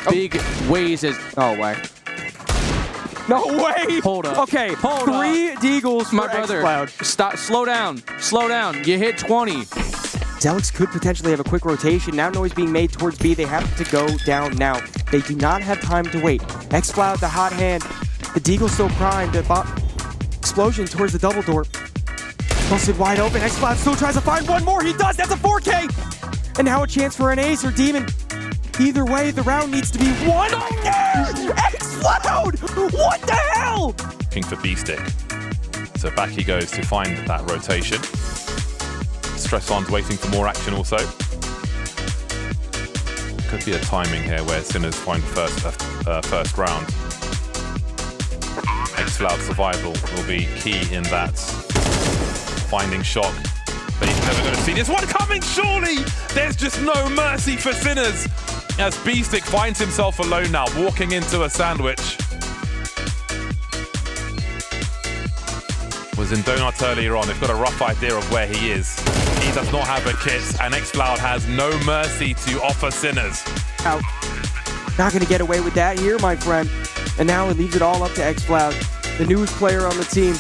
big ways as... Oh, why? No way! Hold up. Okay, Hold three up. Deagles for My brother, xfl0ud. stop. Slow down. Slow down. You hit 20. Zelix could potentially have a quick rotation. Now noise being made towards B. They have to go down now. They do not have time to wait. xfl0ud, the hot hand. The Deagle's still primed. The explosion towards the double door. Busted wide open. xfl0ud still tries to find one more. He does. That's a 4K. And now a chance for an ace or demon. Either way, the round needs to be won. Oh, no! xfl0ud! What the hell? Looking for B-stick. So back he goes to find that rotation. Stresslon's waiting for more action also. Could be a timing here where Sinners find first round. xfl0ud survival will be key in that. Finding shock. But he's never going to see this one coming, surely! There's just no mercy for Sinners as B-stick finds himself alone now, walking into a sandwich. Was in Donut earlier on. They've got a rough idea of where he is. He does not have a kit, and xfl0ud has no mercy to offer Sinners. Out. Not going to get away with that here, my friend. And now it leaves it all up to xfl0ud, the newest player on the team.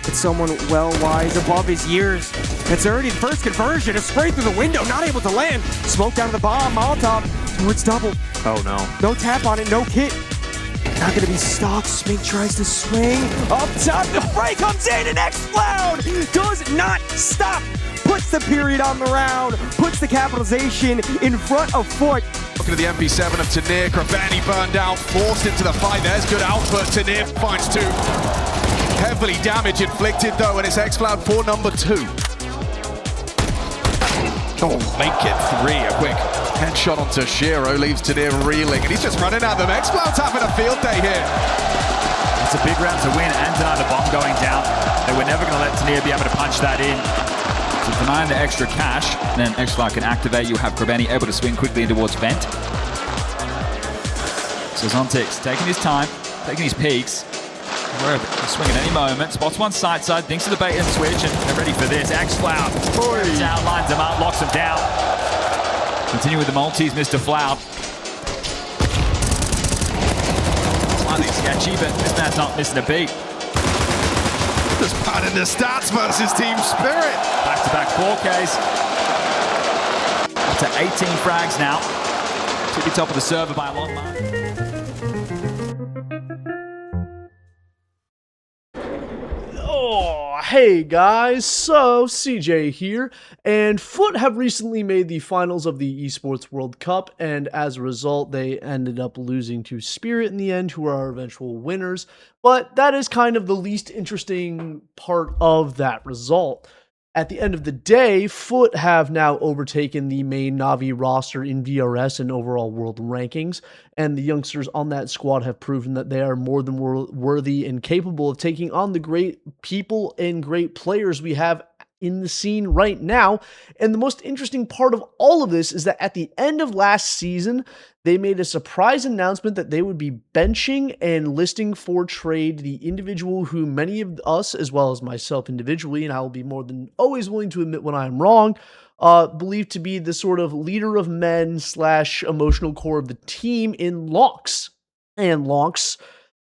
It's someone well-wise above his years. It's already the first conversion. It's straight through the window, not able to land. Smoke down to the bomb, Molotov towards double. Oh no. No tap on it, no kit. Not gonna be stopped. Smink tries to swing. Up top, the fray comes in, and xfl0ud does not stop. Puts the period on the round, puts the capitalization in front of Foot. Looking at the MP7 of Tanir, Kravani burned out, forced into the fight. There's good output. Tanir finds two. Heavily damage inflicted though, and it's xfl0ud for number 2. Oh, make it 3. A quick headshot onto Shiro leaves Tanir reeling, and he's just running at them. xfl0ud's having a field day here. It's a big round to win, and deny the bomb going down. They were never going to let Tanir be able to punch that in. So denying the extra cash, then xfl0ud can activate. You have Kravani able to swing quickly in towards vent. So Zontix taking his time, taking his peaks. Swing at any moment, spots one side, thinks of the bait and switch, and they're ready for this. xfl0ud down, lines them up, locks them down. Continue with the multis, Mr. f0ud. Slightly sketchy, but this man's not missing a beat. Just padding the stats versus Team Spirit. Back-to-back 4Ks. Up to 18 frags now. Took the top of the server by a long margin. Hey guys, so CJ here, and Foot have recently made the finals of the Esports World Cup, and as a result they ended up losing to Spirit in the end, who are our eventual winners, but that is kind of the least interesting part of that result. At the end of the day, Foot have now overtaken the main Na'Vi roster in VRS and overall world rankings, and the youngsters on that squad have proven that they are more than worthy and capable of taking on the great people and great players we have in the scene right now. And the most interesting part of all of this is that at the end of last season, they made a surprise announcement that they would be benching and listing for trade the individual who many of us, as well as myself individually, and I will be more than always willing to admit when I am wrong, believe to be the sort of leader of men / emotional core of the team in Lonx. And Lonx,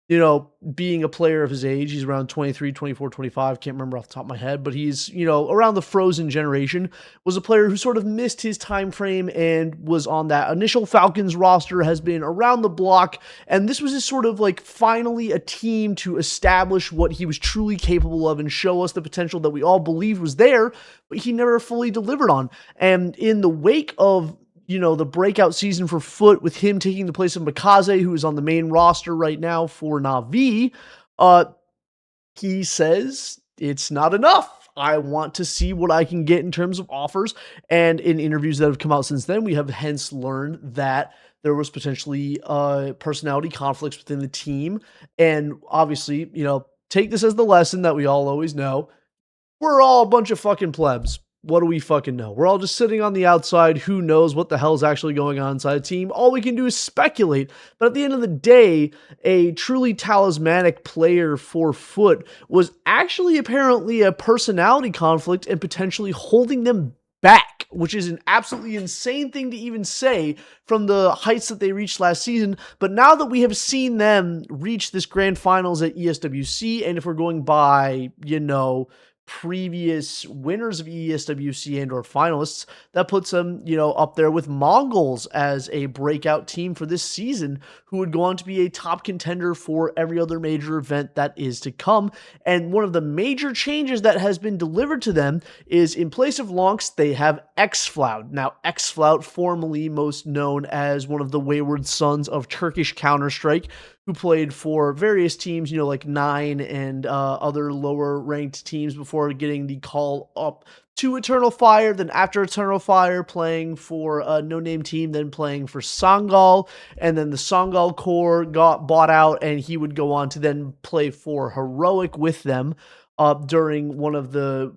you know, being a player of his age, he's around 23, 24, 25, can't remember off the top of my head, but he's, you know, around the Frozen generation, was a player who sort of missed his time frame and was on that initial Falcons roster, has been around the block, and this was his sort of like finally a team to establish what he was truly capable of and show us the potential that we all believed was there, but he never fully delivered on. And in the wake of, you know, the breakout season for Foot, with him taking the place of Mikaze, who is on the main roster right now for Na'Vi, he says, it's not enough. I want to see what I can get in terms of offers. And in interviews that have come out since then, we have hence learned that there was potentially personality conflicts within the team. And obviously, you know, take this as the lesson that we all always know. We're all a bunch of fucking plebs. What do we fucking know? We're all just sitting on the outside. Who knows what the hell's actually going on inside a team? All we can do is speculate. But at the end of the day, a truly talismanic player for Foot was actually apparently a personality conflict and potentially holding them back which is an absolutely insane thing to even say from the heights that they reached last season. But now that we have seen them reach this grand finals at ESWC, and if we're going by, previous winners of ESWC and or finalists, that puts them, up there with Mongols as a breakout team for this season, who would go on to be a top contender for every other major event that is to come. And one of the major changes that has been delivered to them is, in place of Lonks, they have xfl0ud. Now, xfl0ud, formerly most known as one of the wayward sons of Turkish Counterstrike, who played for various teams, like Nine and other lower ranked teams before getting the call up to Eternal Fire, then after Eternal Fire playing for a no-name team, then playing for Sangal, and then the Sangal core got bought out, and he would go on to then play for Heroic with them during one of the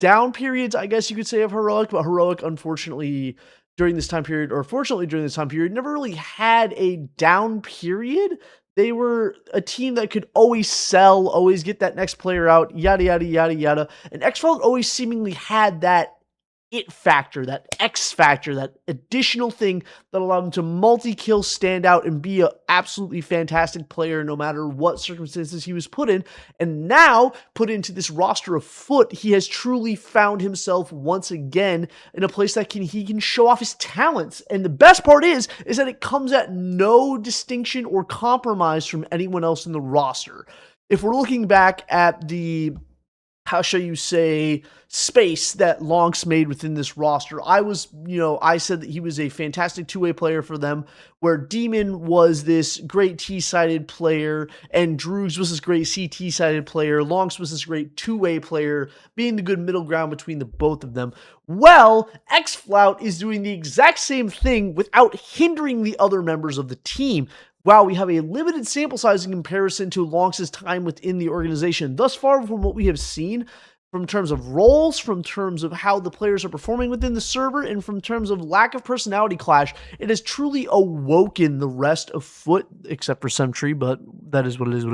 down periods, I guess you could say, of Heroic, but Heroic, unfortunately, during this time period, or fortunately during this time period, never really had a down period. They were a team that could always sell, always get that next player out, yada, yada, yada, yada. And xfl0ud always seemingly had that it factor, that X factor, that additional thing that allowed him to multi-kill, stand out, and be an absolutely fantastic player no matter what circumstances he was put in. And now, put into this roster of Foot, he has truly found himself once again in a place that he can show off his talents. And the best part is that it comes at no distinction or compromise from anyone else in the roster. If we're looking back at the, how shall you say, space that Lonks made within this roster, I said that he was a fantastic two-way player for them, where Demon was this great T-sided player, and Droogs was this great CT-sided player, Lonks was this great two-way player, being the good middle ground between the both of them. Well, xfl0ud is doing the exact same thing without hindering the other members of the team. Wow, we have a limited sample size in comparison to Lonks' time within the organization. Thus far, from what we have seen, from terms of roles, from terms of how the players are performing within the server, and from terms of lack of personality clash, it has truly awoken the rest of Foot, except for Sentry, but that is what it is.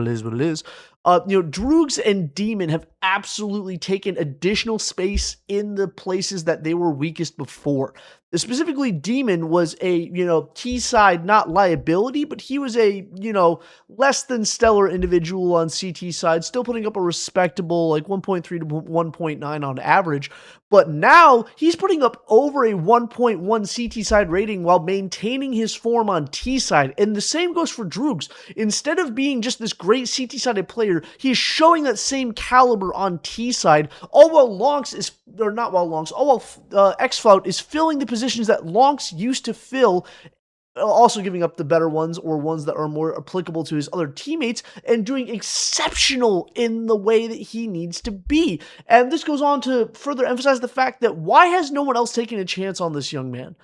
Droogs and Demon have absolutely taken additional space in the places that they were weakest before. Specifically, Demon was a, T-side, not liability, but he was a, less than stellar individual on CT side, still putting up a respectable, 1.3 to 1.9 on average. But now he's putting up over a 1.1 CT side rating while maintaining his form on T side. And the same goes for Droogs. Instead of being just this great CT sided player, he is showing that same caliber on T side. All while xfl0ud is filling the positions that Lonks used to fill, also giving up the better ones or ones that are more applicable to his other teammates, and doing exceptional in the way that he needs to be. And this goes on to further emphasize the fact that why has no one else taken a chance on this young man?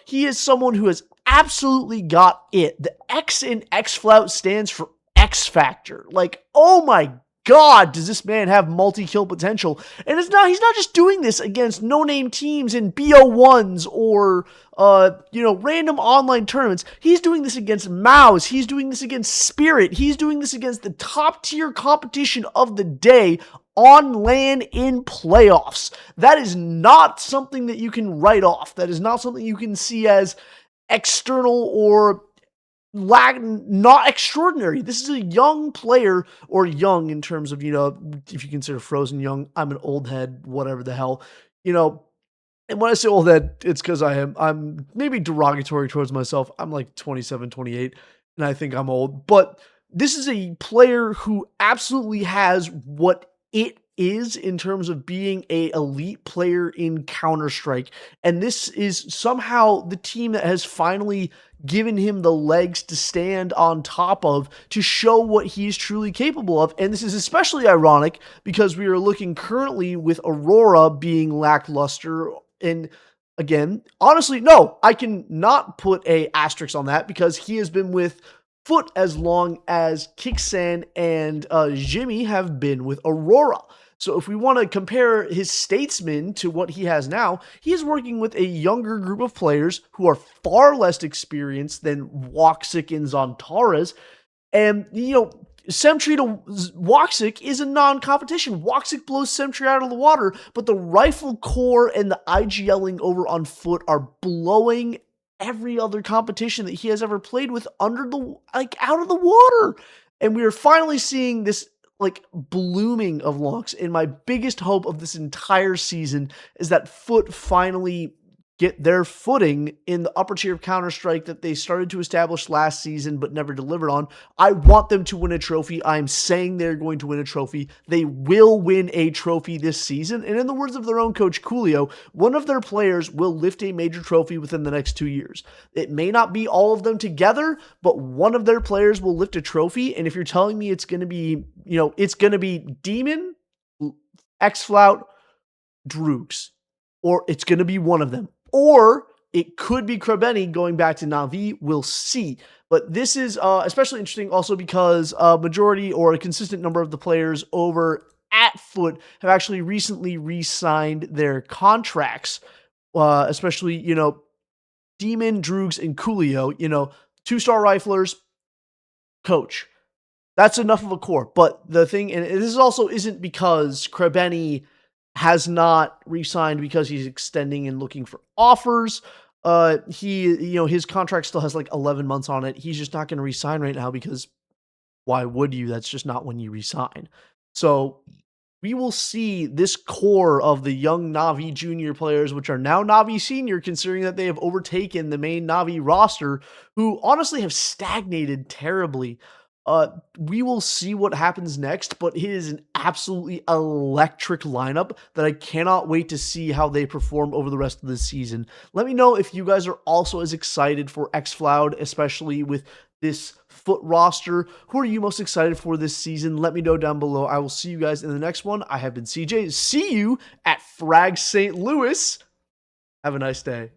He is someone who has absolutely got it. The X in xfl0ud stands for X Factor. Oh my God, does this man have multi-kill potential? And he's not just doing this against no-name teams in BO1s or, random online tournaments. He's doing this against Mouse. He's doing this against Spirit. He's doing this against the top-tier competition of the day on LAN in playoffs. That is not something that you can write off. That is not something you can see as external or not extraordinary. This is a young player, or young in terms of, if you consider Frozen young. I'm an old head, whatever the hell, and when I say old head, it's because I'm maybe derogatory towards myself. I'm 27, 28, and I think I'm old, but this is a player who absolutely has what it is in terms of being a elite player in Counter-Strike. And this is somehow the team that has finally given him the legs to stand on top of to show what he's truly capable of. And this is especially ironic because we are looking currently with Aurora being lackluster. And again, honestly, no, I can not put a asterisk on that because he has been with Foot as long as Kixan and Jimmy have been with Aurora. So if we want to compare his Statesman to what he has now, he is working with a younger group of players who are far less experienced than Woxic and Zontaras. And, Sentry to Woxic is a non-competition. Woxic blows Sentry out of the water, but the Rifle Core and the IGLing over on Foot are blowing every other competition that he has ever played with out of the water. And we are finally seeing this blooming of Lux. And my biggest hope of this entire season is that Foot finally get their footing in the upper tier of Counterstrike that they started to establish last season but never delivered on. I want them to win a trophy. I'm saying they're going to win a trophy. They will win a trophy this season. And in the words of their own coach, Coolio, one of their players will lift a major trophy within the next 2 years. It may not be all of them together, but one of their players will lift a trophy. And if you're telling me it's going to be, it's going to be Demon, xfl0ud, Droogs, or it's going to be one of them. Or it could be Krebeni going back to Na'Vi. We'll see. But this is especially interesting also because a majority or a consistent number of the players over at Foot have actually recently re-signed their contracts. Especially, Demon, Droogs, and Coolio, 2-star riflers, coach. That's enough of a core. But the thing, and this also isn't because Krebeni has not re-signed because he's extending and looking for offers. His contract still has 11 months on it. He's just not going to re-sign right now because why would you? That's just not when you re-sign. So we will see this core of the young Na'Vi junior players, which are now Na'Vi senior, considering that they have overtaken the main Na'Vi roster, who honestly have stagnated terribly. We will see what happens next, but it is an absolutely electric lineup that I cannot wait to see how they perform over the rest of the season. Let me know if you guys are also as excited for xfl0ud, especially with this Foot roster. Who are you most excited for this season? Let me know down below. I will see you guys in the next one. I have been CJ. See you at Frag St. Louis. Have a nice day.